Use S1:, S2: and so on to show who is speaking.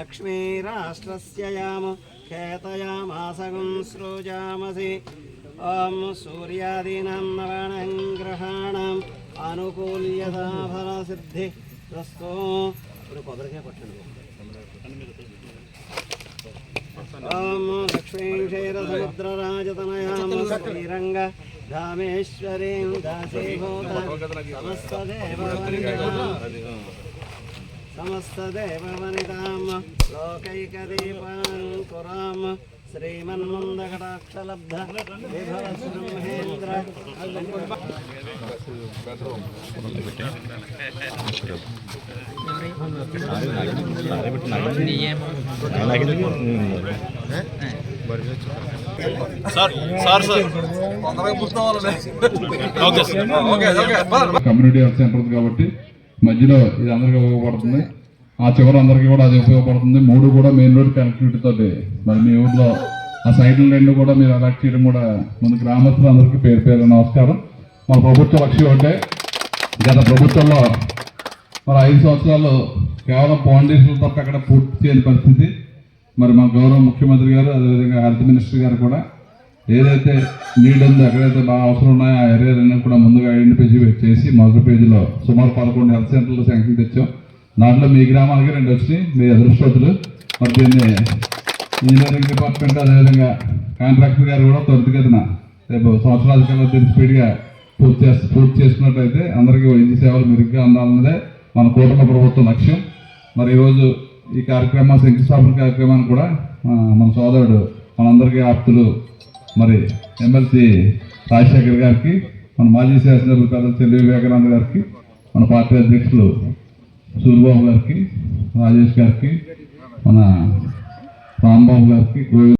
S1: लक्ष्मीराष्ट्रस्य याम खेतयामासगं सृजामसि ओम सूर्यादीनां नवानां ग्रहाणाम् अनुकूल्यता फलसिद्धि रस्तो ओम लक्ष्मीं क्षीरसमुद्रराजतनयां Shrirang धामेश्वरीं समस्तदेववनितां लोकैकदीपाङ्कुरां श्रीमन्मन्दकटाक्षलब्ध विभवब्रह्मेन्द्र
S2: community health centre కాబట్టి మధ్యలో ఇది అందరికీ ఉపయోగపడుతుంది. ఆ చివరి అందరికీ కూడా అది ఉపయోగపడుతుంది. 3 కూడా మెయిన్ రోడ్ కనెక్టివిటీ తోటి మరి మీ ఊర్లో ఆ సైడ్లు 2 కూడా మీరు అలర్ట్ చేయడం కూడా మన గ్రామస్తులందరికీ పేరు పేరు నమస్కారం. మన ప్రభుత్వ లక్ష్యం అంటే గత ప్రభుత్వంలో మరి 5 సంవత్సరాలు కేవలం ఫౌండేషన్ తప్ప అక్కడ పూర్తి చేయని పరిస్థితి. మరి మా గౌరవ ముఖ్యమంత్రి గారు అదేవిధంగా హెల్త్ మినిస్టర్ గారు కూడా ఏదైతే నీడ్ ఉందో ఎక్కడైతే బాగా అవసరం ఉన్నాయో ఆ ఏరియాలన్నీ కూడా ముందుగా ఐడెంటిఫై చేసి మొదటి పేజీలో సుమారు 11 హెల్త్ సెంటర్లు శాంక్షన్ తెచ్చాం. దాంట్లో మీ గ్రామానికి 2 వచ్చినాయి. మీ అదృష్టవంతులు. మరి దీన్ని ఇంజనీరింగ్ డిపార్ట్మెంట్ అదేవిధంగా కాంట్రాక్టర్ గారు కూడా త్వరితగతిన రేపు సంవత్సరాల కల్లా దీన్ని స్పీడ్గా పూర్తి చేసుకున్నట్టయితే అందరికీ వైద్య సేవలు మెరుగ్గా అందాలన్నదే మన కూటమి ప్రభుత్వం లక్ష్యం. మరి ఈరోజు ఈ కార్యక్రమం శంకుస్థాపన కార్యక్రమాన్ని కూడా మన సోదరుడు మనందరికీ ఆప్తులు మరి ఎమ్మెల్సీ రాజశేఖర్ గారికి, మన మాజీ శాసనసభ్యులు పెద్దలు చెల్లి వివేకానంద గారికి, మన పార్టీ అధ్యక్షులు సూరిబాబు గారికి, రాజేష్ గారికి, మన రాంబాబు గారికి,